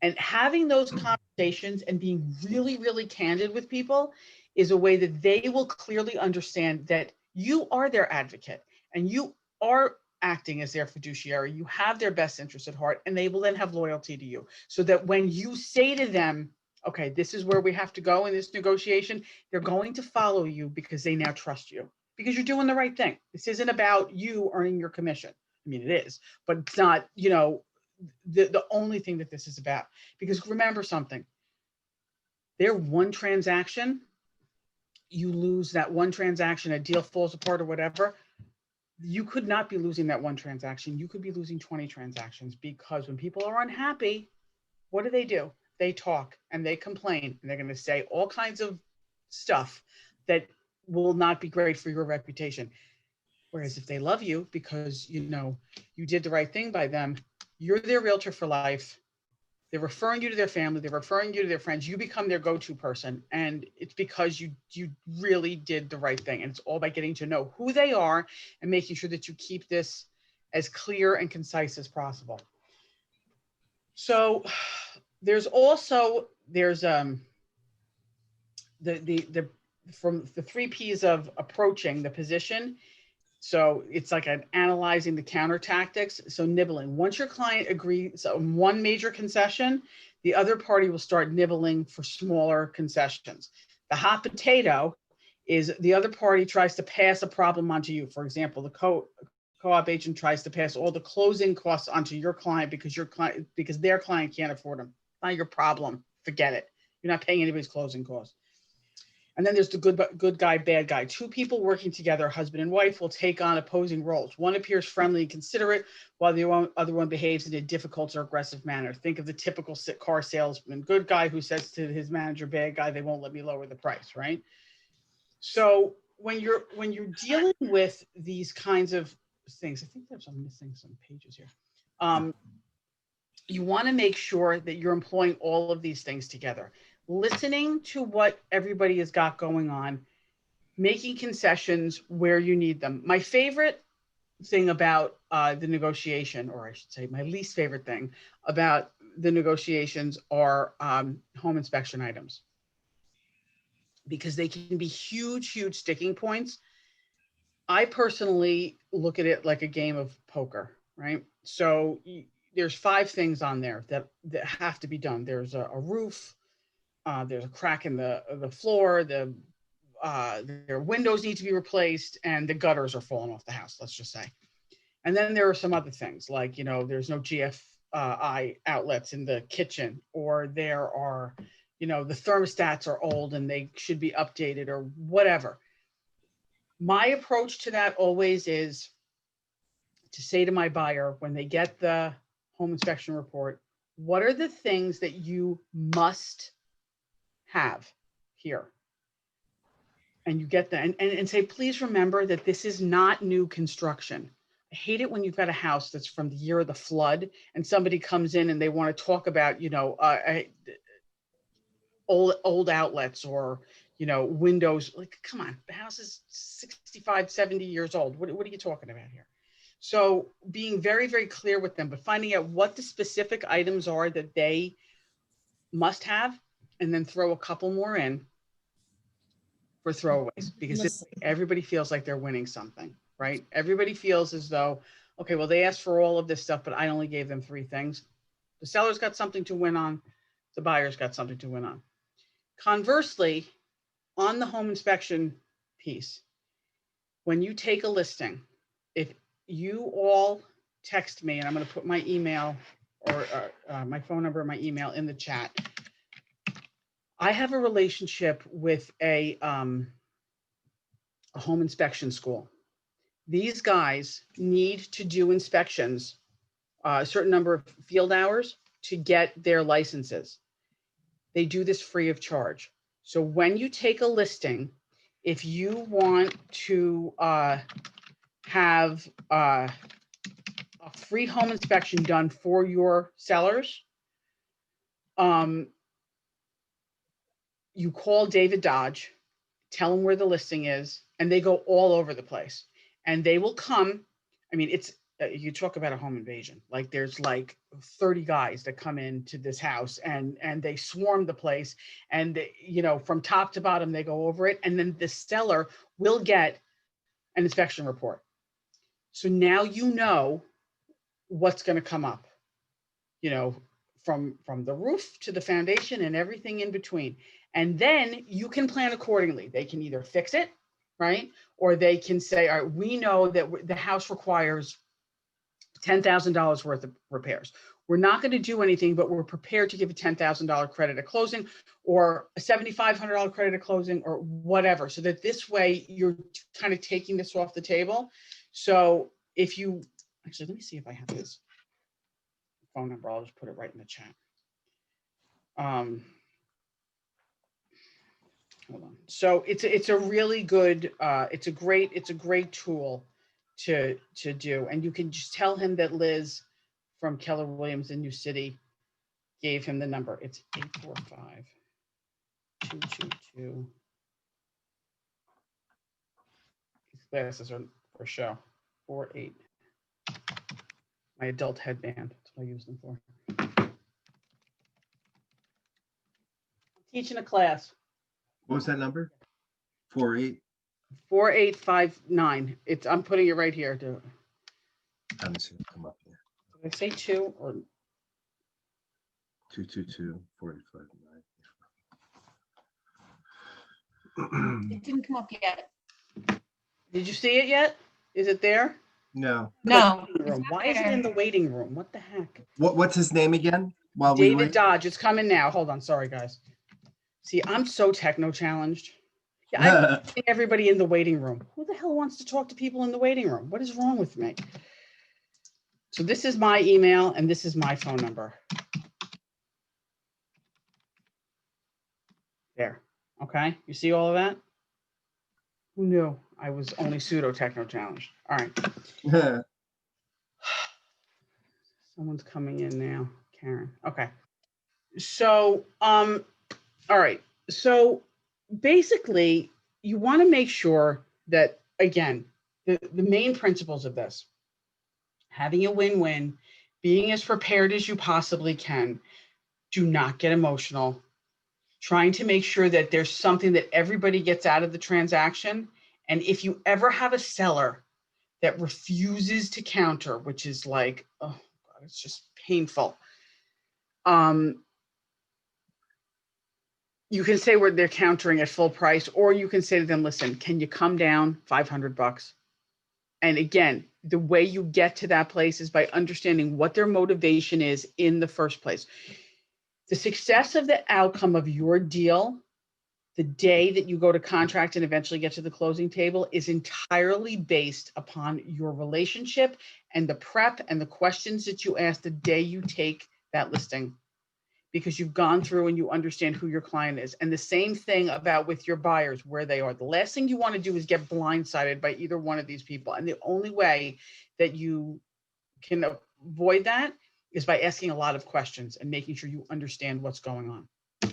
And having those conversations and being really, really candid with people is a way that they will clearly understand that you are their advocate and you are acting as their fiduciary. You have their best interest at heart, and they will then have loyalty to you. So that when you say to them, okay, this is where we have to go in this negotiation, they're going to follow you because they now trust you, because you're doing the right thing. This isn't about you earning your commission. I mean, it is, but it's not, you know, the only thing that this is about. Because remember something, they're one transaction, you lose that one transaction, a deal falls apart or whatever, you could not be losing that one transaction. You could be losing 20 transactions, because when people are unhappy, what do? They talk and they complain, and they're going to say all kinds of stuff that will not be great for your reputation. Whereas if they love you because, you know, you did the right thing by them, you're their realtor for life. They're referring you to their family. They're referring you to their friends. You become their go-to person. And it's because you really did the right thing. And it's all by getting to know who they are and making sure that you keep this as clear and concise as possible. So there's the from the 3 P's of approaching the position. So it's like an analyzing the counter tactics. So nibbling. Once your client agrees on one major concession, the other party will start nibbling for smaller concessions. The hot potato is the other party tries to pass a problem onto you. For example, the co-op agent tries to pass all the closing costs onto your client because their client can't afford them. Not your problem. Forget it. You're not paying anybody's closing costs. And then there's the good guy, bad guy. 2 people working together, husband and wife, will take on opposing roles. One appears friendly and considerate, while the other one behaves in a difficult or aggressive manner. Think of the typical car salesman, good guy who says to his manager, bad guy, they won't let me lower the price, right? So when you're dealing with these kinds of things, I think I'm missing some pages here. You want to make sure that you're employing all of these things together. Listening to what everybody has got going on, making concessions where you need them. My favorite thing about the negotiation, or I should say my least favorite thing about the negotiations, are home inspection items, because they can be huge, huge sticking points. I personally look at it like a game of poker, right? So there's 5 things on there that have to be done. There's a roof, there's a crack in the floor, their windows need to be replaced, and the gutters are falling off the house, let's just say. And then there are some other things like, you know, there's no GFI outlets in the kitchen, or there are, you know, the thermostats are old and they should be updated or whatever. My approach to that always is to say to my buyer, when they get the home inspection report, what are the things that you must have? here. And you get that and say, please remember that this is not new construction. I hate it when you've got a house that's from the year of the flood and somebody comes in and they want to talk about, old outlets or, windows. Like, come on, the house is 65, 70 years old. What are you talking about here? So being very, very clear with them, but finding out what the specific items are that they must have, and then throw a couple more in for throwaways, because this, everybody feels like they're winning something, right? Everybody feels as though, okay, well, they asked for all of this stuff, but I only gave them 3 things. The seller's got something to win on. The buyer's got something to win on. Conversely, on the home inspection piece, when you take a listing, if you all text me, and I'm going to put my email or my phone number and my email in the chat. I have a relationship with a home inspection school. These guys need to do inspections, a certain number of field hours to get their licenses. They do this free of charge. So when you take a listing, if you want to have a free home inspection done for your sellers, you call David Dodge, tell him where the listing is, and they go all over the place. And they will come. I mean, it's you talk about a home invasion. Like there's like 30 guys that come into this house and they swarm the place, and they, from top to bottom they go over it, and then the seller will get an inspection report. So now you know what's going to come up. From the roof to the foundation and everything in between. And then you can plan accordingly. They can either fix it, right? Or they can say, all right, we know that the house requires $10,000 worth of repairs. We're not going to do anything, but we're prepared to give a $10,000 credit at closing, or a $7,500 credit at closing, or whatever. So that this way you're kind of taking this off the table. So if you, actually, let me see if I have this phone number. I'll just put it right in the chat. Hold on. So it's a really good, it's a great tool to do. And you can just tell him that Liz from Keller Williams in New City gave him the number. It's 845-222. These glasses are for show. 48. My adult headband. That's what I use them for. Teaching a class. What was that number? 48. 4859. I'm putting it right here. Let me see it come up here. Did I say 2 or 222-4559. It didn't come up yet. did you see it yet? Is it there? No. No. Why is it in the waiting room? What the heck? What's his name again? While David we wait? Dodge. It's coming now. Hold on. Sorry, guys. See, I'm so techno challenged. Yeah, I see everybody in the waiting room. Who the hell wants to talk to people in the waiting room? What is wrong with me? So this is my email and this is my phone number. There. Okay. You see all of that? Who knew I was only pseudo techno challenged? All right. Someone's coming in now. Karen. Okay. So, all right. So basically, you want to make sure that, again, the main principles of this, having a win-win, being as prepared as you possibly can, do not get emotional, trying to make sure that there's something that everybody gets out of the transaction. And if you ever have a seller that refuses to counter, which is like, oh God, it's just painful. You can say where they're countering at full price, or you can say to them, listen, can you come down $500? And again, the way you get to that place is by understanding what their motivation is in the first place. The success of the outcome of your deal, the day that you go to contract and eventually get to the closing table, is entirely based upon your relationship and the prep and the questions that you ask the day you take that listing. because you've gone through and you understand who your client is. And the same thing about with your buyers, where they are. The last thing you want to do is get blindsided by either one of these people. And the only way that you can avoid that is by asking a lot of questions and making sure you understand what's going on. All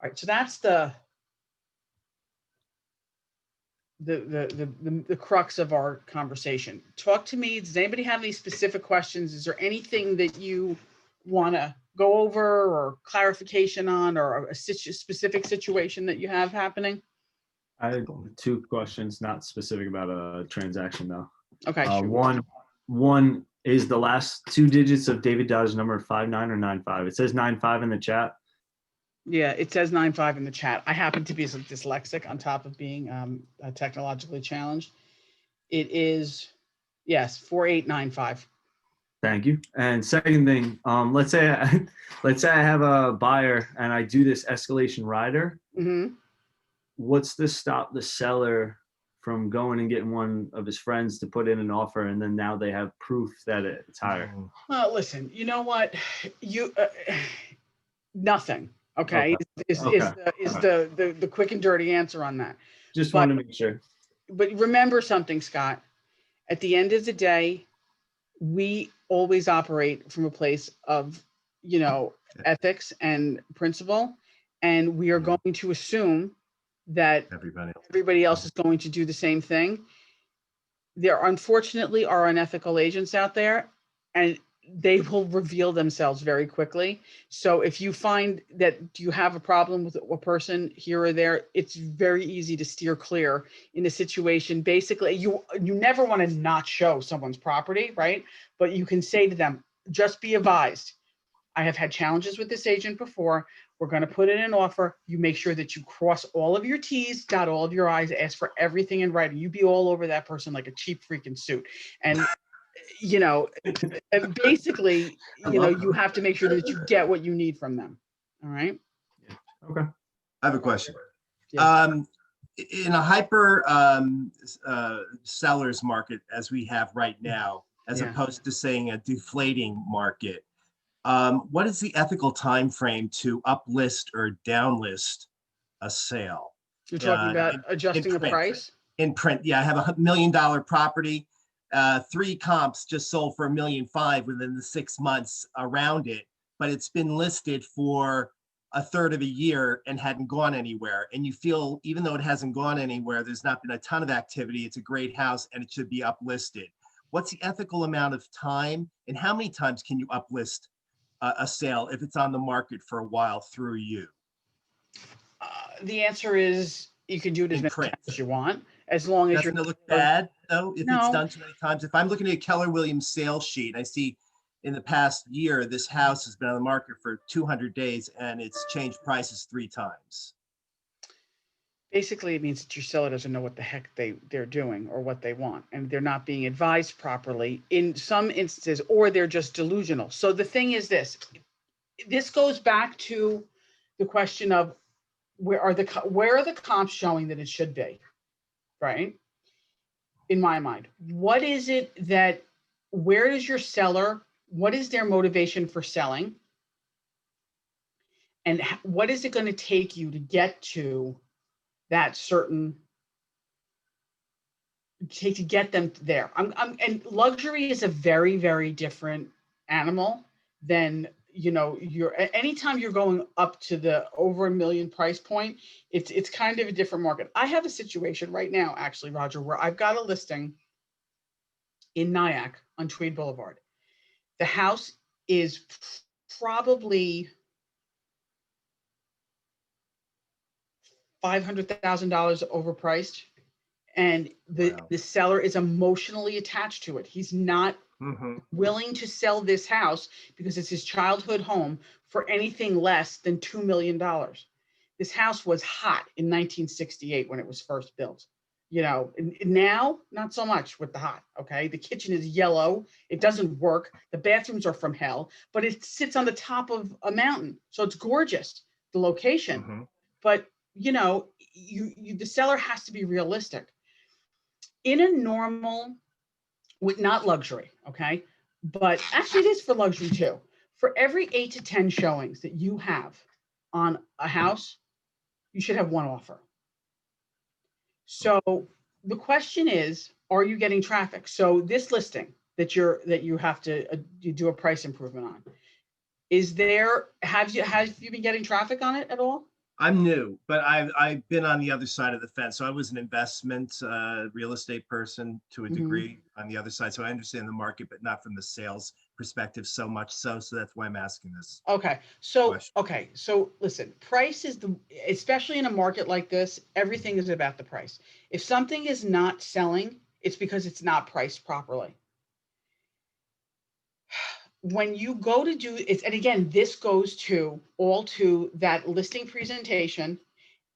right, so that's the crux of our conversation. Talk to me. Does anybody have any specific questions? Is there anything that you want to go over or clarification on, or a specific situation that you have happening? I have 2 questions, not specific about a transaction though. Okay. One is the last 2 digits of David Dodge's number 59 or 95. It says 95 in the chat. Yeah, it says 95 in the chat. I happen to be dyslexic on top of being technologically challenged. It is, yes, 4895. Thank you. And second thing, let's say I have a buyer and I do this escalation rider. Mm-hmm. What's to stop the seller from going and getting one of his friends to put in an offer, and then now they have proof that it's higher? Well, listen, you know what? Nothing. Okay, is the quick and dirty answer on that. Just wanted to make sure. But remember something, Scott. At the end of the day, we always operate from a place of, ethics and principle, and we are going to assume that everybody else is going to do the same thing. There unfortunately are unethical agents out there, and they will reveal themselves very quickly. So if you find that you have a problem with a person here or there, it's very easy to steer clear in a situation. Basically, you never want to not show someone's property, right? But you can say to them, just be advised, I have had challenges with this agent before. We're going to put in an offer. You make sure that you cross all of your T's, dot all of your I's, ask for everything in writing. You be all over that person like a cheap freaking suit. And and basically, you have to make sure that you get what you need from them. All right. Okay. I have a question. Yeah. In a hyper seller's market as we have right now, as opposed to saying a deflating market, what is the ethical time frame to uplist or downlist a sale? You're talking about adjusting the price? In print, yeah. I have $1 million property. 3 comps just sold for $1.5 million within the 6 months around it, but it's been listed for a third of a year and hadn't gone anywhere. And you feel, even though it hasn't gone anywhere, there's not been a ton of activity. It's a great house and it should be uplisted. What's the ethical amount of time, and how many times can you uplist a sale if it's on the market for a while through you? The answer is you can do it as many times as you want, as long as Doesn't it look bad though if it's done too many times? If I'm looking at a Keller Williams sales sheet, I see in the past year this house has been on the market for 200 days and it's changed prices 3 times. Basically, it means that your seller doesn't know what the heck they're doing or what they want, and they're not being advised properly in some instances, or they're just delusional. So the thing is this goes back to the question of where are the comps showing that it should be, right? In my mind, what is it that, where is your seller? What is their motivation for selling? And what is it going to take you to get to that certain, to get them there? And luxury is a very, very different animal than, anytime you're going up to the over $1 million price point, it's kind of a different market. I have a situation right now, actually, Roger, where I've got a listing in Nyack on Tweed Boulevard. The house is probably $500,000 overpriced, and the seller is emotionally attached to it. He's not willing to sell this house because it's his childhood home for anything less than $2 million. This house was hot in 1968 when it was first built. Now, not so much with the hot, okay? The kitchen is yellow. It doesn't work. The bathrooms are from hell, but it sits on the top of a mountain. So it's gorgeous, the location. But, the seller has to be realistic. In a normal, not luxury, okay? But actually it is for luxury too. For every 8 to 10 showings that you have on a house, you should have one offer. So the question is, are you getting traffic? So this listing that you have to you do a price improvement on, have you been getting traffic on it at all? I'm new, but I've been on the other side of the fence. So I was an investment real estate person to a degree on the other side. So I understand the market, but not from the sales perspective so much so. So that's why I'm asking this. Okay. So listen, price is especially in a market like this, everything is about the price. If something is not selling, it's because it's not priced properly. When you go to do it, and again, this goes to that listing presentation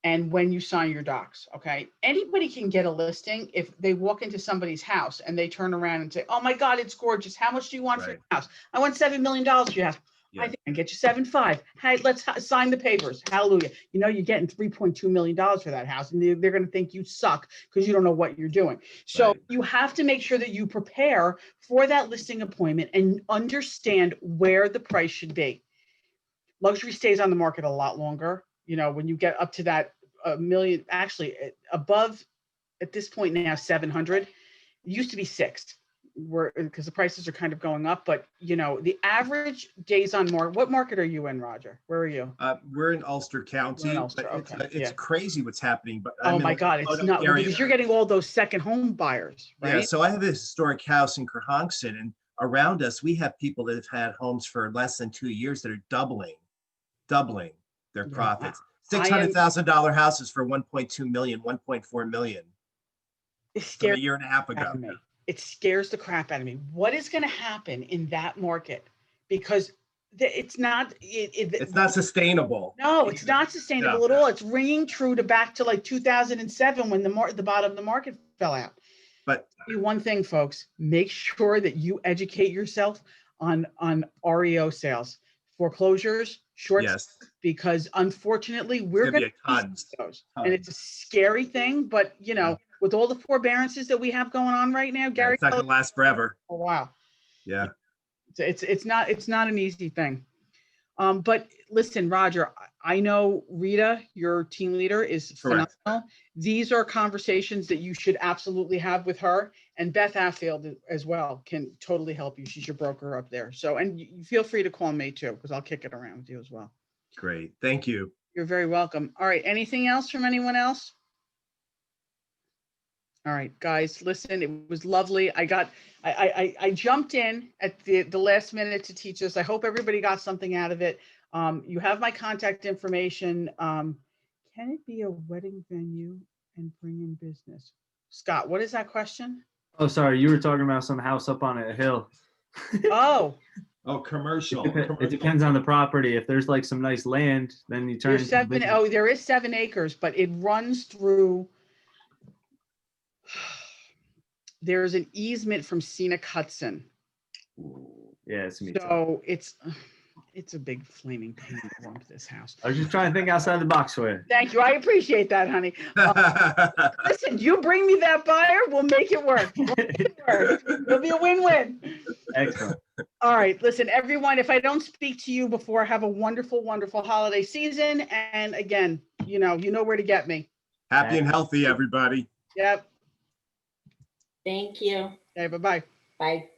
and when you sign your docs, okay? Anybody can get a listing if they walk into somebody's house and they turn around and say, oh my God, it's gorgeous. How much do you want for your house? I want $7 million for your house. Yeah. I think I can get you 7.5. Hey, let's sign the papers. Hallelujah. You know, you're getting $3.2 million for that house, and they're going to think you suck because you don't know what you're doing. So you have to make sure that you prepare for that listing appointment and understand where the price should be. Luxury stays on the market a lot longer. You know, when you get up to that million, actually above at this point now 700, it used to be 6. Because the prices are kind of going up, but you know, the average days on market. What market are you in, Roger? Where are you? We're in Ulster County. In Ulster, but it's crazy what's happening. But oh my God, it's not because you're getting all those second home buyers, right? Yeah. So I have a historic house in Kerhonkson, and around us we have people that have had homes for less than 2 years that are doubling their profits. $600,000 houses for 1.2 million, 1.4 million. From a year and a half ago. It scares the crap out of me. What is going to happen in that market? Because it's not sustainable. No, it's not sustainable at all. It's ringing true to back to like 2007 when the bottom of the market fell out. But one thing, folks, make sure that you educate yourself on REO sales, foreclosures, short sales, because unfortunately we're going to tons. Those. And it's a scary thing, but you know, with all the forbearances that we have going on right now, Gary, it's not gonna last forever. Oh wow. Yeah. It's not an easy thing. But listen, Roger, I know Rita, your team leader, is phenomenal. These are conversations that you should absolutely have with her, and Beth Affield as well can totally help you. She's your broker up there. So, and you feel free to call me too, because I'll kick it around with you as well. Great. Thank you. You're very welcome. All right. Anything else from anyone else? All right, guys, listen, it was lovely. I jumped in at the last minute to teach us. I hope everybody got something out of it. You have my contact information. Can it be a wedding venue and bring in business? Scott, what is that question? Oh, sorry. You were talking about some house up on a hill. Oh. Oh, commercial. It depends on the property. If there's like some nice land, then you turn. There is 7 acres, but it runs through. There's an easement from Scenic Hudson. Yeah, so it's a big flaming pain in the rump, this house. I was just trying to think outside the box for you. Thank you. I appreciate that, honey. Listen, you bring me that buyer, we'll make it work. It'll be a win-win. Excellent. All right. Listen, everyone, if I don't speak to you before, have a wonderful, wonderful holiday season. And again, you know where to get me. Happy and healthy, everybody. Yep. Thank you. Okay, bye-bye. Bye.